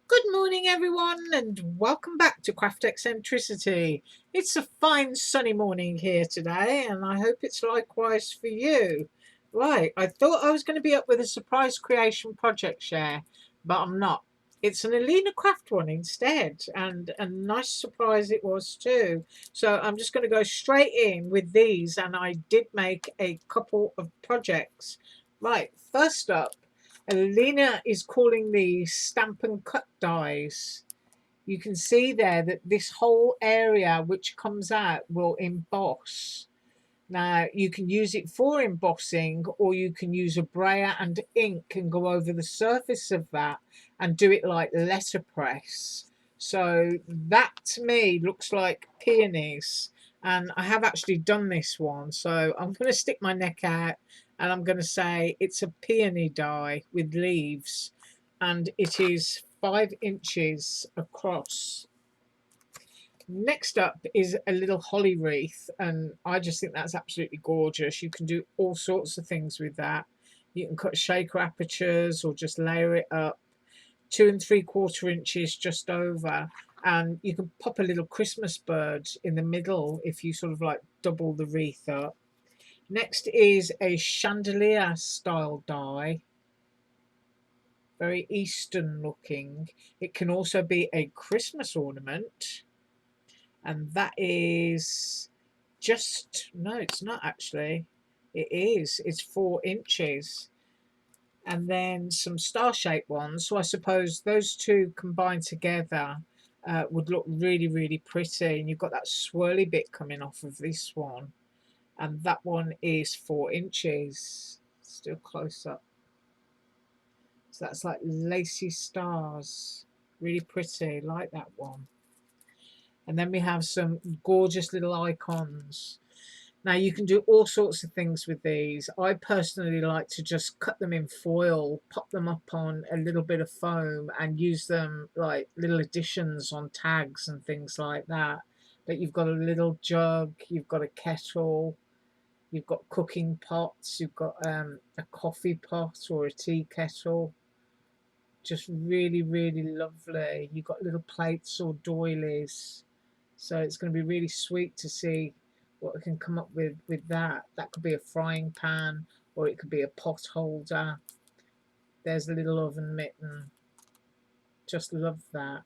Good morning, everyone, and welcome back to Craft Eccentricity. It's a fine sunny morning here today, and I hope it's likewise for you. Right, I thought I was going to be up with a surprise creation project share, but I'm not. It's an AlinaCraft one instead, and a nice surprise it was too. So I'm just going to go straight in with these, and I did make a couple of projects. Right, first up, Alina is calling these stamp and cut dies. You can see there that this whole area which comes out will emboss. Now you can use it for embossing, or you can use a brayer and ink and go over the surface of that and do it like letterpress. So that to me looks like peonies, and I have actually done this one, so I'm going to stick my neck out and I'm going to say it's a peony die with leaves, and it is 5 inches across. Next up is a little holly wreath, and I just think that's absolutely gorgeous. You can do all sorts of things with that. You can cut shaker apertures or just layer it up. 2 3/4 inches just over, and you can pop a little Christmas bird in the middle if you sort of like double the wreath up. Next is a chandelier style die, very Eastern looking. It can also be a Christmas ornament, and that is just, no, it's not actually, it's 4 inches. And then some star-shaped ones, so I suppose those two combined together would look really, really pretty. And you've got that swirly bit coming off of this one, and that one is 4 inches. Still close up, so that's like lacy stars, really pretty, like that one. And then we have some gorgeous little icons. Now you can do all sorts of things with these. I personally like to just cut them in foil, pop them up on a little bit of foam and use them like little additions on tags and things like that. But you've got a little jug, you've got a kettle, you've got cooking pots, you've got a coffee pot or a tea kettle. Just really, really lovely. You've got little plates or doilies. So it's going to be really sweet to see what we can come up with that. That could be a frying pan, or it could be a pot holder. There's a little oven mitten. Just love that.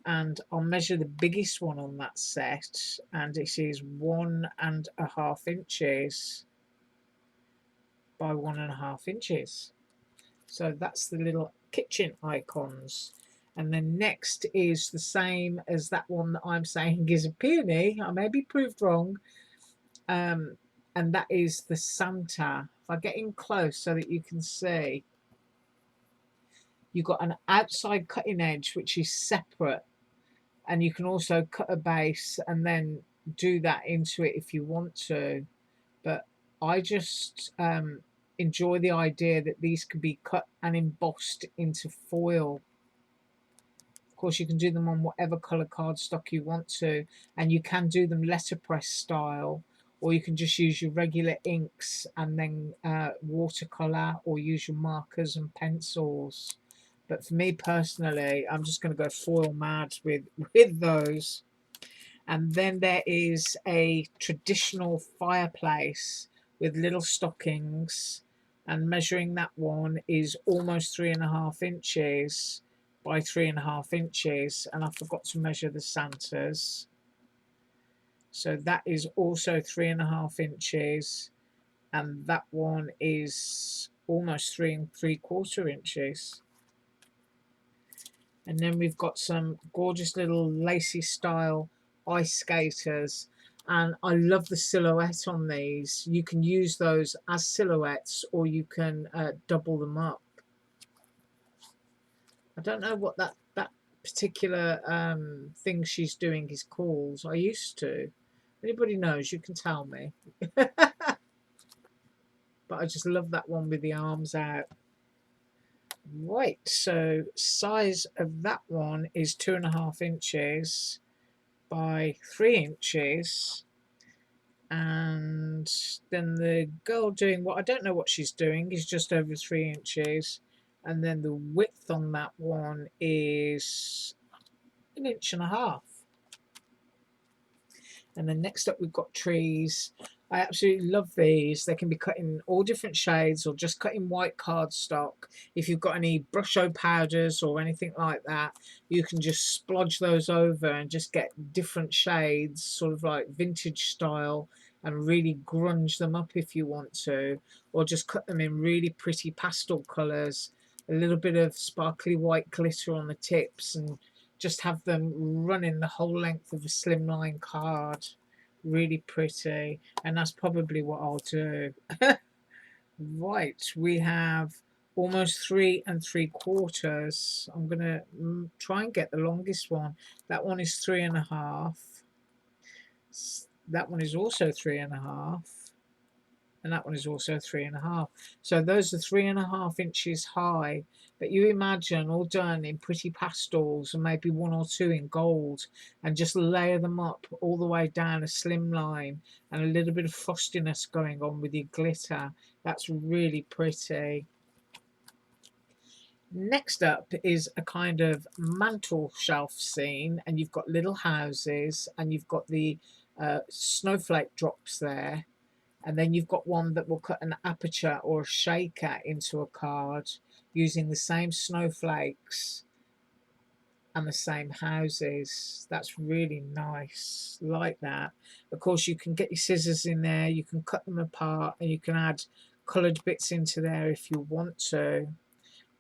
And I'll measure the biggest one on that set, and it is 1.5 inches by 1.5 inches. So that's the little kitchen icons. And then next is the same as that one that I'm saying is a peony. I may be proved wrong. And that is the Santa. If I get in close so that you can see, you've got an outside cutting edge which is separate, and you can also cut a base and then do that into it if you want to. But I just enjoy the idea that these can be cut and embossed into foil. Of course, you can do them on whatever colour cardstock you want to, and you can do them letterpress style, or you can just use your regular inks and then watercolour, or use your markers and pencils. But for me personally, I'm just going to go foil mad with those. And then there is a traditional fireplace with little stockings, and measuring that one is almost 3.5 inches by 3.5 inches, and I forgot to measure the Santas. So that is also 3.5 inches, and that one is almost 3 3/4 inches. And then we've got some gorgeous little lacy style ice skaters, and I love the silhouette on these. You can use those as silhouettes, or you can double them up. I don't know what that particular thing she's doing is called. I used to. Anybody knows, you can tell me. But I just love that one with the arms out. Right, so size of that one is 2.5 inches by 3 inches. And then the girl doing what I don't know what she's doing is just over 3 inches. and then the width on that one is 1.5 inches. And then next up we've got trees. I absolutely love these. They can be cut in all different shades or just cut in white cardstock. If you've got any brush-o powders or anything like that, you can just splodge those over and just get different shades, sort of like vintage style, and really grunge them up if you want to, or just cut them in really pretty pastel colours, a little bit of sparkly white glitter on the tips, and just have them running the whole length of a slimline card. Really pretty, and that's probably what I'll do. Right, we have almost 3 3/4. I'm gonna try and get the longest one. That one is 3.5. That one is also 3.5, and that one is also 3.5. So those are 3.5 inches high. But you imagine all done in pretty pastels and maybe 1 or 2 in gold, and just layer them up all the way down a slim line, and a little bit of frostiness going on with your glitter. That's really pretty. Next up is a kind of mantle shelf scene, and you've got little houses, and you've got the snowflake drops there. And then you've got one that will cut an aperture or a shaker into a card using the same snowflakes and the same houses. That's really nice, like that. Of course, you can get your scissors in there, you can cut them apart, and you can add coloured bits into there if you want to.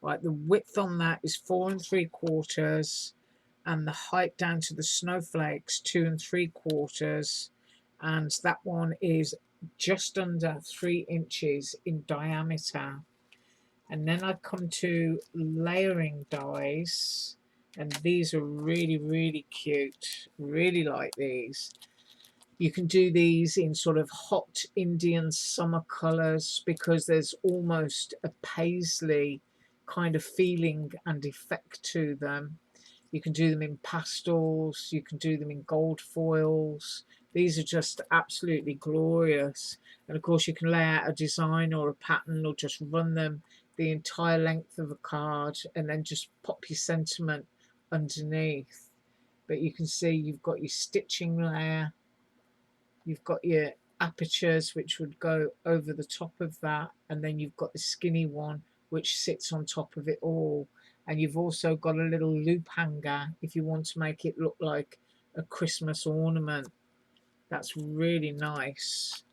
Right, the width on that is 4 3/4, and the height down to the snowflakes 2 3/4, and that one is just under 3 inches in diameter. And then I come to layering dies, and these are really cute. Really like these. You can do these in sort of hot Indian summer colours, because there's almost a paisley kind of feeling and effect to them. You can do them in pastels, you can do them in gold foils. These are just absolutely glorious. And of course you can lay out a design or a pattern, or just run them the entire length of a card and then just pop your sentiment underneath. But you can see you've got your stitching layer, you've got your apertures which would go over the top of that, and then you've got the skinny one which sits on top of it all. And you've also got a little loop hanger if you want to make it look like a Christmas ornament. That's really nice.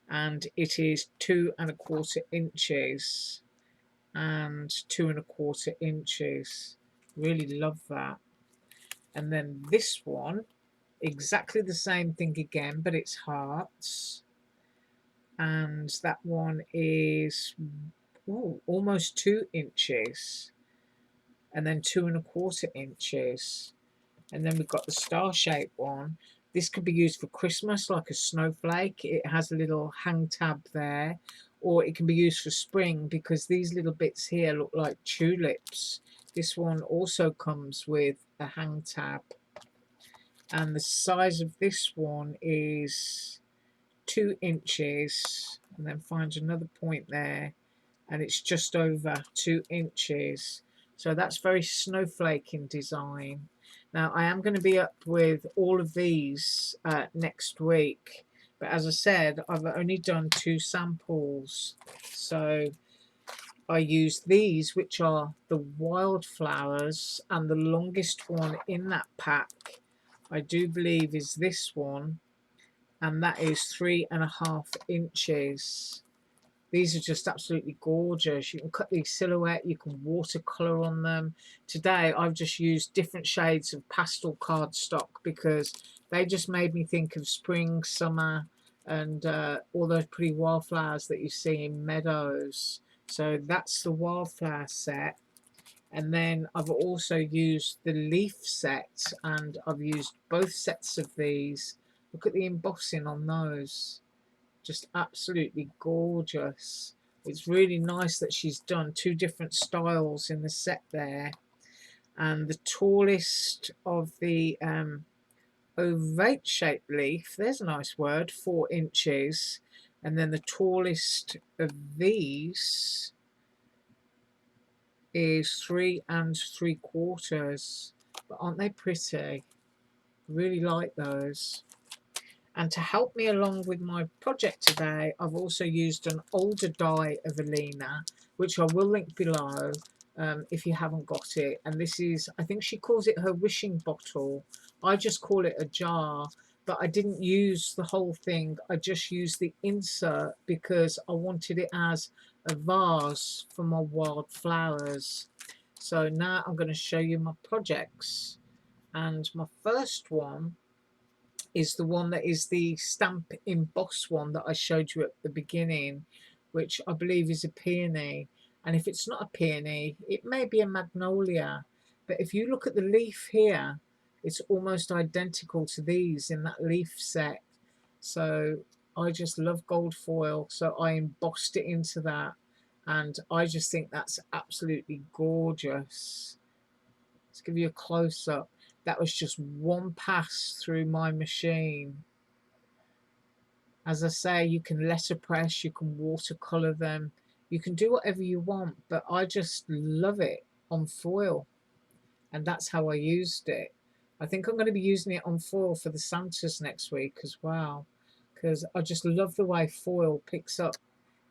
And it is 2 1/4 inches and 2 1/4 inches. Really love that. And then this one, exactly the same thing again, but it's hearts, and that one is almost 2 inches, and then 2 1/4 inches. And then we've got the star shaped one. This could be used for Christmas like a snowflake. It has a little hang tab there, or it can be used for spring because these little bits here look like tulips. This one also comes with a hang tab, and the size of this one is 2 inches, and then find another point there, and it's just over 2 inches. So that's very snowflake in design. Now I am going to be up with all of these next week, but as I said, I've only done 2 samples. So I used these, which are the Wildflowers, and the longest one in that pack I do believe is this one, and that is 3.5 inches. These are just absolutely gorgeous. You can cut these silhouette, you can watercolor on them. Today I've just used different shades of pastel cardstock because they just made me think of spring, summer, and all those pretty wildflowers that you see in meadows. So that's the wildflower set. And then I've also used the leaf set, and I've used both sets of these. Look at the embossing on those. Just absolutely gorgeous. It's really nice that she's done 2 different styles in the set there. And the tallest of the ovate shaped leaf, there's a nice word, 4 inches. And then the tallest of these is 3 3/4, but aren't they pretty? Really like those. And to help me along with my project today, I've also used an older die of Alina, which I will link below if you haven't got it. And this is, I think she calls it her wishing bottle. I just call it a jar, but I didn't use the whole thing. I just used the insert because I wanted it as a vase for my wildflowers. So now I'm going to show you my projects. And my first one is the one that is the stamp emboss one that I showed you at the beginning, which I believe is a peony. And if it's not a peony, it may be a magnolia. But if you look at the leaf here, it's almost identical to these in that leaf set. So I just love gold foil, so I embossed it into that. And I just think that's absolutely gorgeous. Let's give you a close-up. That was just one pass through my machine. As I say, you can letterpress, you can watercolour them, you can do whatever you want, but I just love it on foil, and that's how I used it. I think I'm going to be using it on foil for the Santas next week as well, because I just love the way foil picks up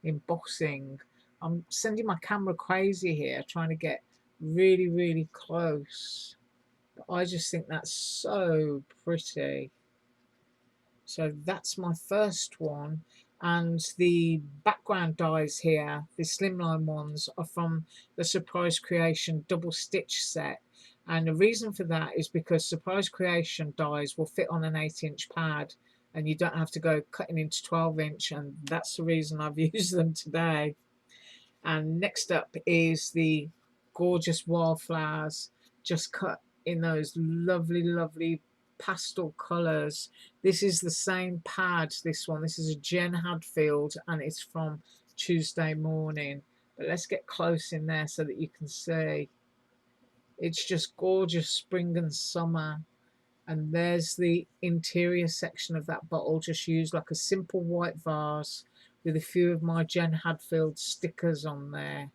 embossing. I'm sending my camera crazy here, trying to get really, really close. I just think that's so pretty. So that's my first one. And the background dies here, the slimline ones, are from the Surprise Creation double stitch set. And the reason for that is because Surprise Creation dies will fit on an 8-inch pad and you don't have to go cutting into 12-inch, and that's the reason I've used them today. And next up is the gorgeous wildflowers, just cut in those lovely, lovely pastel colours. This is the same pad, this one. This is a Jen Hadfield, and it's from Tuesday Morning. But let's get close in there so that you can see. It's just gorgeous spring and summer. And there's the interior section of that bottle, just used like a simple white vase with a few of my Jen Hadfield stickers on there.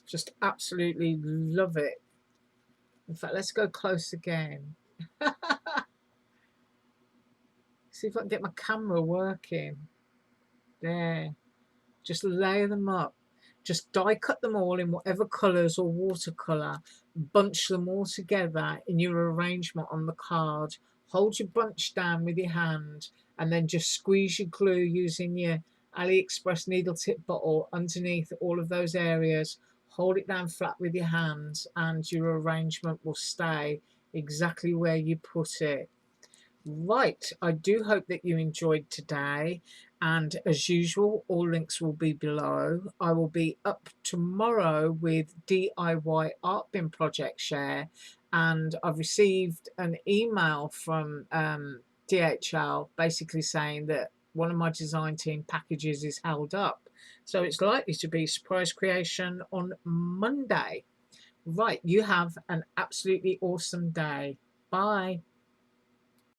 Just absolutely love it. In fact, let's go close again. See if I can get my camera working. There. Just layer them up. Just die cut them all in whatever colours or watercolour. Bunch them all together in your arrangement on the card. Hold your bunch down with your hand and then just squeeze your glue using your Aliexpress needle tip bottle underneath all of those areas. Hold it down flat with your hands and your arrangement will stay exactly where you put it. Right, I do hope that you enjoyed today, and as usual, all links will be below. I will be up tomorrow with DIY Art Bin Project Share, and I've received an email from DHL basically saying that one of my design team packages is held up. So it's likely to be Surprise Creation on Monday. Right, you have an absolutely awesome day. Bye.